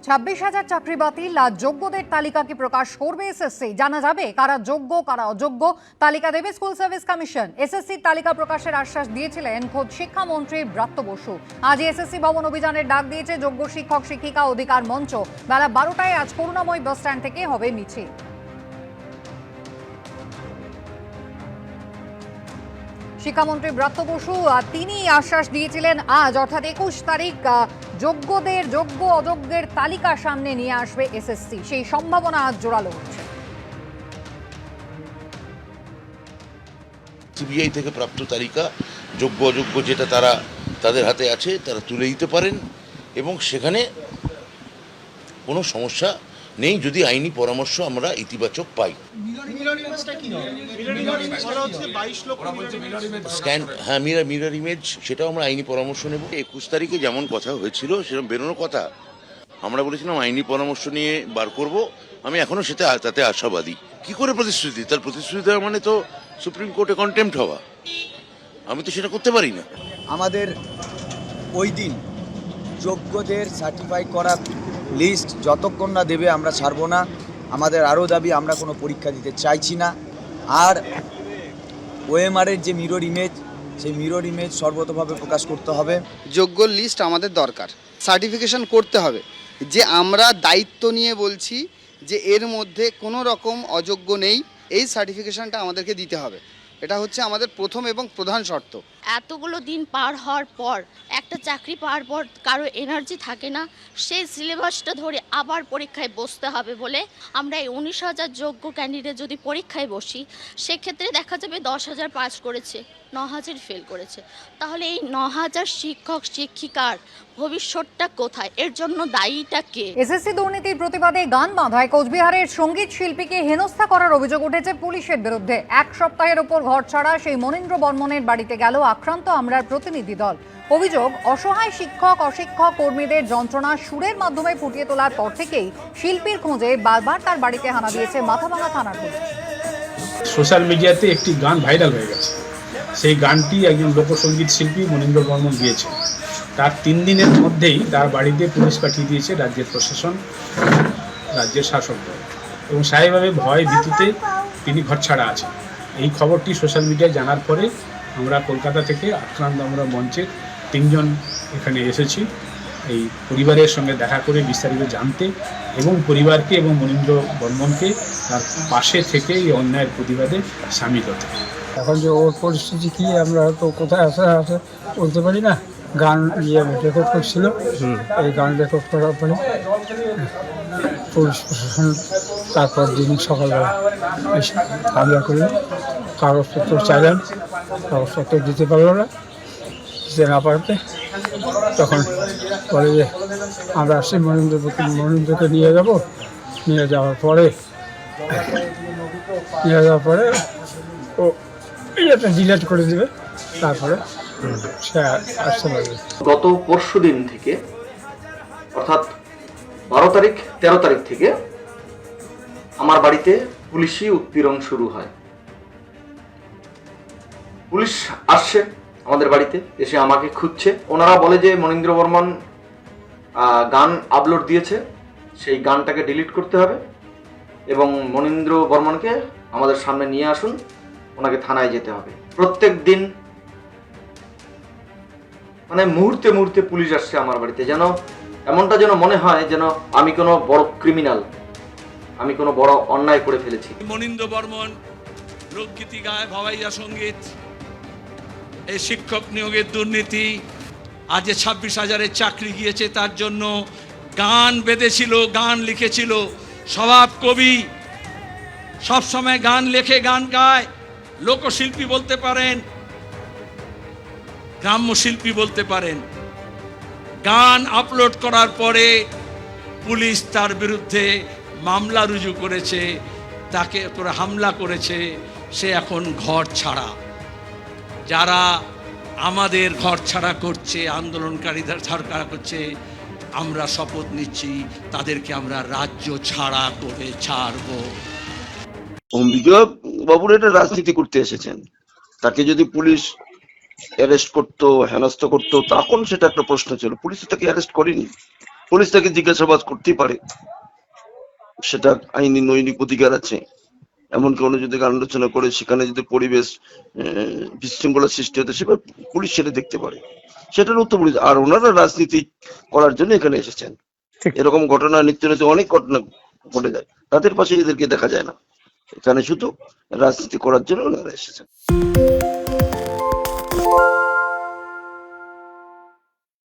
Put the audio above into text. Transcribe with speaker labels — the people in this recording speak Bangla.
Speaker 1: 26,000 চাকরি বাতিল আর যোগ্যদের তালিকা কি প্রকাশ করবে এসএসসি? জানা যাবে কারা যোগ্য কারা অযোগ্য। তালিকা দেবে স্কুল সার্ভিস কমিশন। এসএসসির তালিকা প্রকাশের আশ্বাস দিয়েছিলেন খোদ শিক্ষামন্ত্রী ব্রাত্য বসু। আজ এসএসসি ভবন অভিযানের ডাক দিয়েছে যোগ্য শিক্ষক শিক্ষিকা অধিকার মঞ্চ। বেলা 12টায় আজ করুণাময় বাস স্ট্যান্ড থেকে হবে মিছিল। শিক্ষামন্ত্রী ব্রাত্য বসু তিনি আশ্বাস দিয়েছিলেন আজ অর্থাৎ 21 তারিখ যোগ্যদের যোগ্য অযোগ্যের তালিকা সামনে নিয়ে আসবে এসএসসি। সেই সম্ভাবনা আজ জোরালো হচ্ছে।
Speaker 2: সিবিআই থেকে প্রাপ্ত তালিকা যোগ্য অযোগ্য যেটা তাদের হাতে আছে তারা তুলে দিতে পারেন এবং সেখানে কোনো সমস্যা নেই যদি আইনি পরামর্শ আমরা ইতিবাচক পাই। স্ক্যান মিরর ইমেজ সেটাও আমরা আইনি পরামর্শ নেব। 21 তারিখে যেমন কথা হয়েছিল সেরকম বেরোনোর কথা, আমরা বলেছিলাম আইনি পরামর্শ নিয়ে বার করব। আমি এখনো তাতে আশাবাদী। কি করে প্রতিশ্রুতি? তার প্রতিশ্রুতি দেওয়া মানে তো সুপ্রিম কোর্টে কন্টেম্প্ট হওয়া। আমি তো সেটা করতে পারি না।
Speaker 3: আমাদের ওই দিন যোগ্যদের সার্টিফাই করা লিস্ট যতক্ষণ না দেবে আমরা ছাড়বো না। আমাদের আরও দাবি, আমরা কোনো পরীক্ষা দিতে চাইছি না। আর ওএমআরের যে মিরর ইমেজ, সেই মিরর ইমেজ সর্বতভাবে প্রকাশ করতে হবে।
Speaker 4: যোগ্য লিস্ট আমাদের দরকার, সার্টিফিকেশন করতে হবে। যে আমরা দায়িত্ব নিয়ে বলছি যে এর মধ্যে কোনো রকম অযোগ্য নেই, এই সার্টিফিকেশনটা আমাদেরকে দিতে হবে। এটা হচ্ছে আমাদের প্রথম এবং প্রধান শর্ত।
Speaker 5: এতগুলো দিন পার হওয়ার পর একটা চাকরি পাওয়ার পর কারো এনার্জি থাকে না, সেই সিলেবাসটা ধরে আবার পরীক্ষায় বসতে হবে বলে আমরা এই 19,000 যোগ্য ক্যান্ডিডেট যদি পরীক্ষায় বসি, সেক্ষেত্রে দেখা যাবে 10,000 পাস করেছে, 9,000 ফেল করেছে। তাহলে এই 9,000 শিক্ষক শিক্ষিকার ভবিষ্যৎটা কোথায়? এর জন্য দায়ীটা কে?
Speaker 1: এসএসসি দুর্নীতির প্রতিবাদে গান বাঁধায় কোচবিহারের সঙ্গীত শিল্পীকে হেনস্থা করার অভিযোগ উঠেছে পুলিশের বিরুদ্ধে। এক সপ্তাহের ওপর ঘর ছাড়া সেই মনীন্দ্র বর্মনের বাড়িতে গেল আক্রান্ত আমরার প্রতিনিধি দল। অভিযোগ, অসহায় শিক্ষক অশিক্ষক কর্মীদের যন্ত্রণা সুরের মাধ্যমে ফুটিয়ে তোলার পর থেকেই শিল্পীর খোঁজে বারবার তার বাড়িতে হানা দিয়েছে মাথাভাঙা থানার পুলিশ।
Speaker 6: সোশ্যাল মিডিয়াতে একটি গান ভাইরাল হয়ে গেছে। সেই গানটি একজন লোকসঙ্গীত শিল্পী মনীন্দ্র বর্মন গিয়েছে। তার 3 দিনের মধ্যেই তার বাড়িতে পুলিশ পাঠিয়ে দিয়েছে রাজ্যের প্রশাসন, রাজ্যের শাসক দল, এবং স্বাভাবিকভাবে ভয় ভীতিতে তিনি ঘরছাড়া আছেন। এই খবরটি সোশ্যাল মিডিয়ায় জানার পরে আমরা কলকাতা থেকে আক্রান্ত আমরা মঞ্চের 3 জন এখানে এসেছি এই পরিবারের সঙ্গে দেখা করে বিস্তারিত জানতে এবং পরিবারকে এবং মনীন্দ্র বর্মনকে তার পাশে থেকে এই অন্যায়ের প্রতিবাদে সামিল হতে।
Speaker 7: এখন যে ওর পরিস্থিতি কী আমরা তো কোথায় আসে বলতে পারি না। গান রেকর্ড করছিল, এই গান রেকর্ড করার পরে পুলিশ প্রশাসন তারপর দিন সকালবেলা এসে হামলা করল। কাগজপত্র চাইলেন, কাগজপত্র দিতে পারলো না। দিতে না পারতে তখন বলে যে আমরা আসছি মনীন্দ্রকে নিয়ে যাব। নিয়ে যাওয়ার পরে ও এটা ডিলেট করে দেবে, তারপরে সে আসতে পারবে।
Speaker 8: গত পরশু দিন থেকে অর্থাৎ 12 তারিখ 13 তারিখ থেকে আমার বাড়িতে পুলিশি উৎপীড়ন শুরু হয়। পুলিশ আসছে আমাদের বাড়িতে, এসে আমাকে খুঁজছে। ওনারা বলে যে মনীন্দ্র বর্মন গান আপলোড দিয়েছে, সেই গানটাকে ডিলিট করতে হবে এবং মনীন্দ্র বর্মনকে আমাদের সামনে নিয়ে আসুন, ওনাকে থানায় যেতে হবে। প্রত্যেক দিন মানে মুহূর্তে মুহূর্তে পুলিশ আসছে আমার বাড়িতে, যেন এমনটা যেন মনে হয় যেন আমি কোনো বড় ক্রিমিনাল, আমি কোনো বড় অন্যায় করে ফেলেছি।
Speaker 9: মনীন্দ্র বর্মন লোকগীতি গায়, ভাওয়াইয়া সঙ্গীত, এই শিক্ষক নিয়োগের দুর্নীতি, আজ 26,000-এর চাকরি গিয়েছে তার জন্য। গান বেঁধেছিল, গান লিখেছিল, স্বভাব কবি, সবসময় গান লেখে গান গায়। লোকশিল্পী বলতে পারেন, গ্রাম্য শিল্পী বলতে পারেন। গান আপলোড করার পরে পুলিশ তার বিরুদ্ধে মামলা রুজু করেছে, তাকে করে হামলা করেছে। সে এখন ঘর ছাড়া। যারা আমাদের ঘর ছাড়া করছে, আন্দোলনকারীদের ছাড়া করছে, আমরা শপথ নিচ্ছি তাদেরকে আমরা রাজ্য ছাড়া করে ছাড়বো।
Speaker 10: বিজয় বাবুর এটা রাজনীতি করতে এসেছেন, তাকে যদি পুলিশ অ্যারেস্ট করতো, হেনস্থা করতো, তখন সেটা একটা প্রশ্ন ছিল। পুলিশ তাকে অ্যারেস্ট করেনি। পুলিশ তাকে জিজ্ঞাসাবাদ করতেই পারে, সেটা আইনি নৈতিক অধিকার আছে। এমনকি কোনো যদি গান রচনা করে সেখানে যদি পরিবেশ বিশৃঙ্খলা সৃষ্টি হতে, সেটা পুলিশ সেটা দেখতে পারে, সেটার উত্তর পুলিশ। আর ওনারা রাজনীতি করার জন্য এখানে এসেছেন। এরকম ঘটনা নিত্য নিত্য অনেক ঘটনা ঘটে যায়, তাদের পাশে এদেরকে দেখা যায় না। এখানে শুধু রাজনীতি করার জন্য ওনারা এসেছেন।